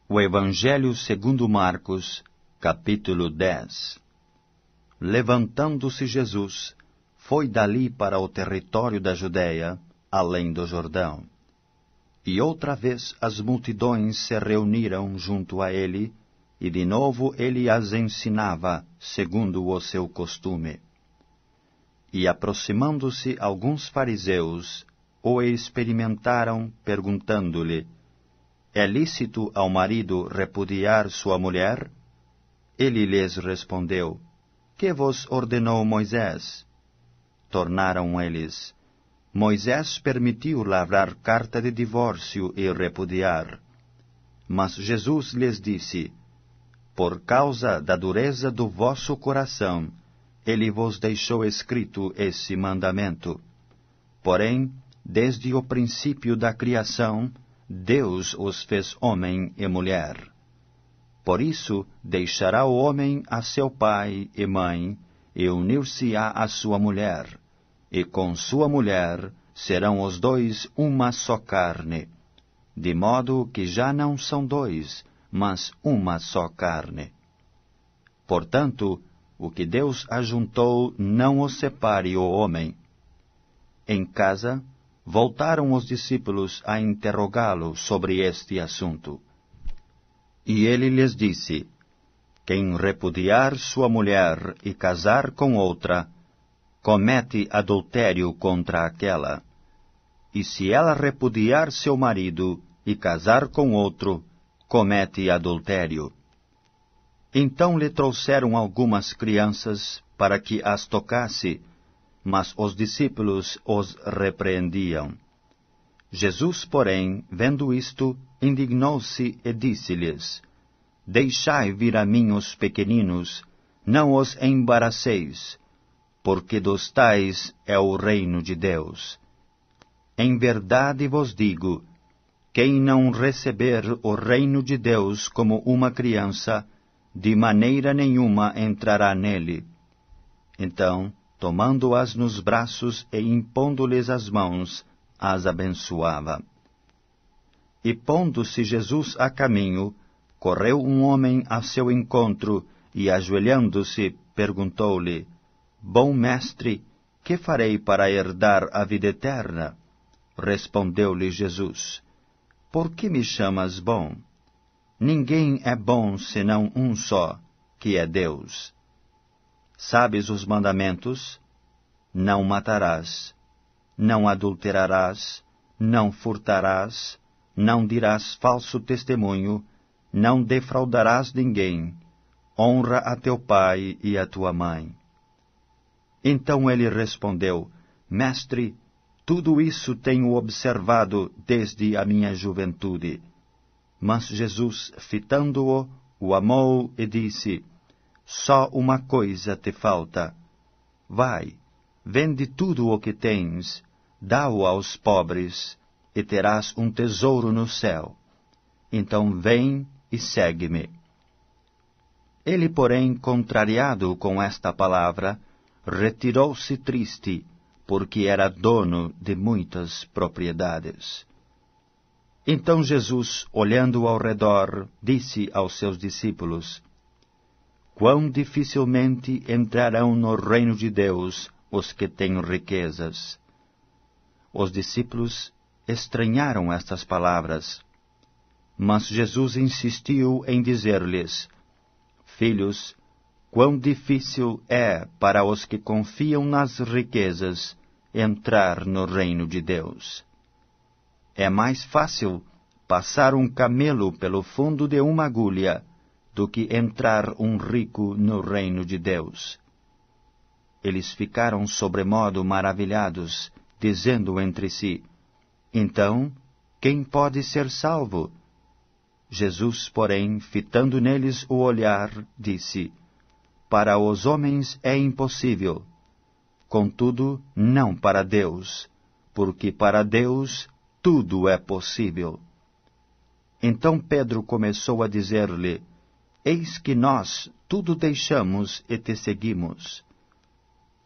O Evangelho segundo Marcos, capítulo 10. Levantando-se Jesus, foi dali para o território da Judéia, além do Jordão. E outra vez as multidões se reuniram junto a ele, e de novo ele as ensinava, segundo o seu costume. E aproximando-se alguns fariseus, o experimentaram, perguntando-lhe: é lícito ao marido repudiar sua mulher? Ele lhes respondeu: que vos ordenou Moisés? Tornaram eles: Moisés permitiu lavrar carta de divórcio e repudiar. Mas Jesus lhes disse: por causa da dureza do vosso coração, ele vos deixou escrito esse mandamento. Porém, desde o princípio da criação, Deus os fez homem e mulher. Por isso, deixará o homem a seu pai e mãe, e unir-se-á à sua mulher, e com sua mulher serão os dois uma só carne. De modo que já não são dois, mas uma só carne. Portanto, o que Deus ajuntou não o separe o homem. Em casa, voltaram os discípulos a interrogá-lo sobre este assunto. E ele lhes disse: quem repudiar sua mulher e casar com outra, comete adultério contra aquela. E se ela repudiar seu marido e casar com outro, comete adultério. Então lhe trouxeram algumas crianças para que as tocasse, mas os discípulos os repreendiam. Jesus, porém, vendo isto, indignou-se e disse-lhes: deixai vir a mim os pequeninos, não os embaraceis, porque dos tais é o reino de Deus. Em verdade vos digo, quem não receber o reino de Deus como uma criança, de maneira nenhuma entrará nele. Então, tomando-as nos braços e impondo-lhes as mãos, as abençoava. E pondo-se Jesus a caminho, correu um homem a seu encontro, e ajoelhando-se, perguntou-lhe: bom mestre, que farei para herdar a vida eterna? Respondeu-lhe Jesus: por que me chamas bom? Ninguém é bom senão um só, que é Deus. Sabes os mandamentos? Não matarás, não adulterarás, não furtarás, não dirás falso testemunho, não defraudarás ninguém, honra a teu pai e a tua mãe. Então ele respondeu: mestre, tudo isso tenho observado desde a minha juventude. Mas Jesus, fitando-o, o amou e disse: só uma coisa te falta. Vai, vende tudo o que tens, dá-o aos pobres, e terás um tesouro no céu. Então vem e segue-me. Ele, porém, contrariado com esta palavra, retirou-se triste, porque era dono de muitas propriedades. Então Jesus, olhando ao redor, disse aos seus discípulos: quão dificilmente entrarão no reino de Deus os que têm riquezas. Os discípulos estranharam estas palavras. Mas Jesus insistiu em dizer-lhes: filhos, quão difícil é para os que confiam nas riquezas entrar no reino de Deus. É mais fácil passar um camelo pelo fundo de uma agulha do que entrar um rico no reino de Deus. Eles ficaram sobremodo maravilhados, dizendo entre si: então, quem pode ser salvo? Jesus, porém, fitando neles o olhar, disse: para os homens é impossível, contudo, não para Deus, porque para Deus tudo é possível. Então Pedro começou a dizer-lhe: eis que nós tudo deixamos e te seguimos.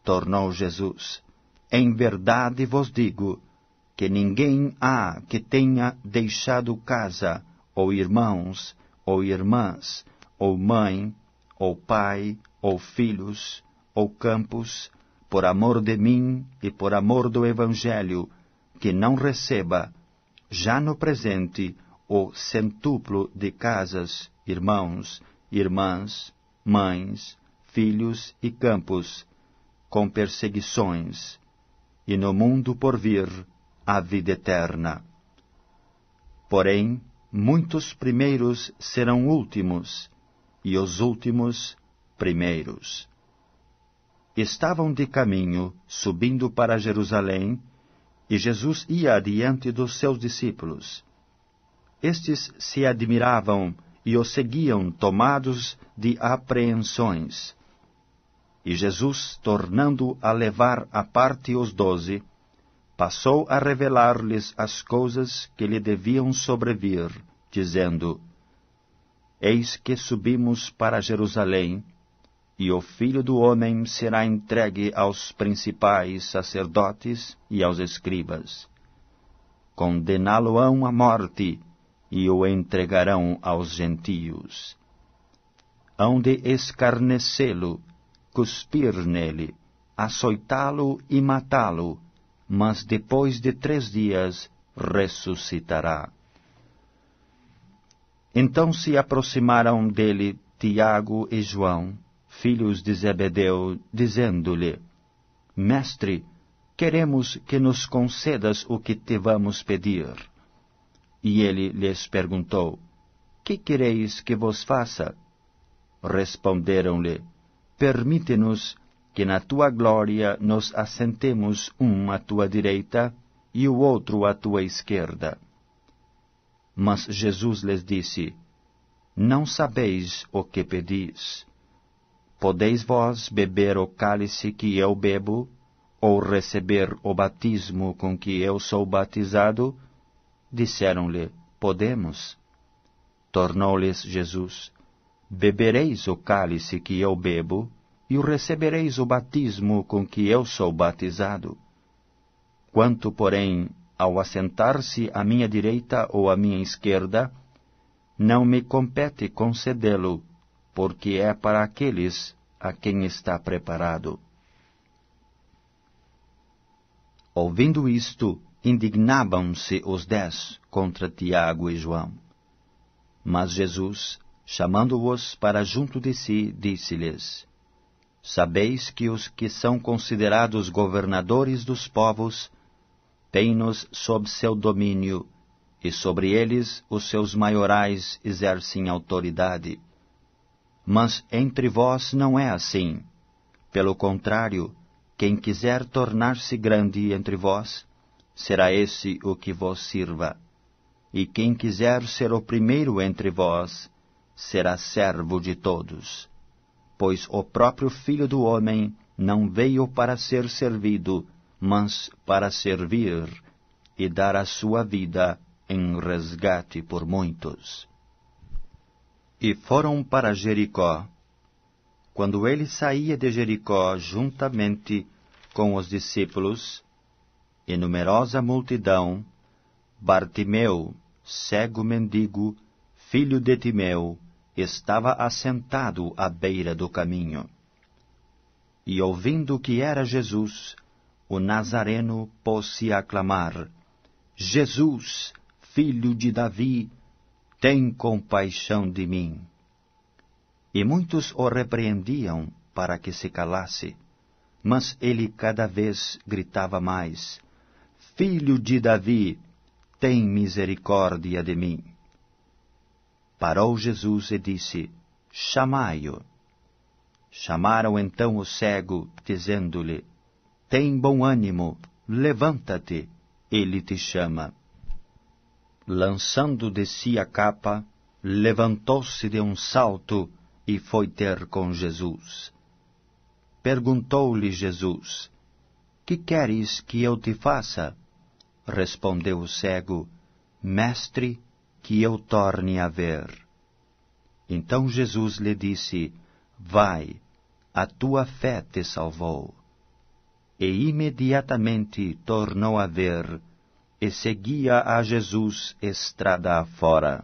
Tornou Jesus: em verdade vos digo, que ninguém há que tenha deixado casa, ou irmãos, ou irmãs, ou mãe, ou pai, ou filhos, ou campos, por amor de mim e por amor do Evangelho, que não receba, já no presente, o centuplo de casas, irmãos, irmãs, mães, filhos e campos, com perseguições, e no mundo por vir a vida eterna. Porém, muitos primeiros serão últimos, e os últimos primeiros. Estavam de caminho, subindo para Jerusalém, e Jesus ia adiante dos seus discípulos. Estes se admiravam e o seguiam, tomados de apreensões. E Jesus, tornando a levar à parte os 12, passou a revelar-lhes as coisas que lhe deviam sobrevir, dizendo: Eis que subimos para Jerusalém, e o Filho do Homem será entregue aos principais sacerdotes e aos escribas. Condená-lo-ão à morte, e o entregarão aos gentios. Hão de escarnecê-lo, cuspir nele, açoitá-lo e matá-lo, mas depois de 3 dias ressuscitará. Então se aproximaram dele Tiago e João, filhos de Zebedeu, dizendo-lhe: Mestre, queremos que nos concedas o que te vamos pedir. E ele lhes perguntou: Que quereis que vos faça? Responderam-lhe: Permite-nos que na tua glória nos assentemos um à tua direita e o outro à tua esquerda. Mas Jesus lhes disse: Não sabeis o que pedis. Podeis vós beber o cálice que eu bebo, ou receber o batismo com que eu sou batizado? Disseram-lhe: Podemos. Tornou-lhes Jesus: Bebereis o cálice que eu bebo, e recebereis o batismo com que eu sou batizado. Quanto, porém, ao assentar-se à minha direita ou à minha esquerda, não me compete concedê-lo, porque é para aqueles a quem está preparado. Ouvindo isto, indignavam-se os 10 contra Tiago e João. Mas Jesus, chamando-os para junto de si, disse-lhes: Sabeis que os que são considerados governadores dos povos têm-nos sob seu domínio, e sobre eles os seus maiorais exercem autoridade. Mas entre vós não é assim. Pelo contrário, quem quiser tornar-se grande entre vós, será esse o que vos sirva. E quem quiser ser o primeiro entre vós, será servo de todos. Pois o próprio Filho do Homem não veio para ser servido, mas para servir e dar a sua vida em resgate por muitos. E foram para Jericó. Quando ele saía de Jericó juntamente com os discípulos e numerosa multidão, Bartimeu, cego mendigo, filho de Timeu, estava assentado à beira do caminho. E ouvindo que era Jesus, o Nazareno pôs-se a clamar: Jesus, filho de Davi, tem compaixão de mim. E muitos o repreendiam para que se calasse, mas ele cada vez gritava mais: Filho de Davi, tem misericórdia de mim. Parou Jesus e disse: Chamai-o. Chamaram então o cego, dizendo-lhe: Tem bom ânimo, levanta-te, ele te chama. Lançando de si a capa, levantou-se de um salto e foi ter com Jesus. Perguntou-lhe Jesus: Que queres que eu te faça? Respondeu o cego: Mestre, que eu torne a ver. Então Jesus lhe disse: Vai, a tua fé te salvou. E imediatamente tornou a ver, e seguia a Jesus estrada afora.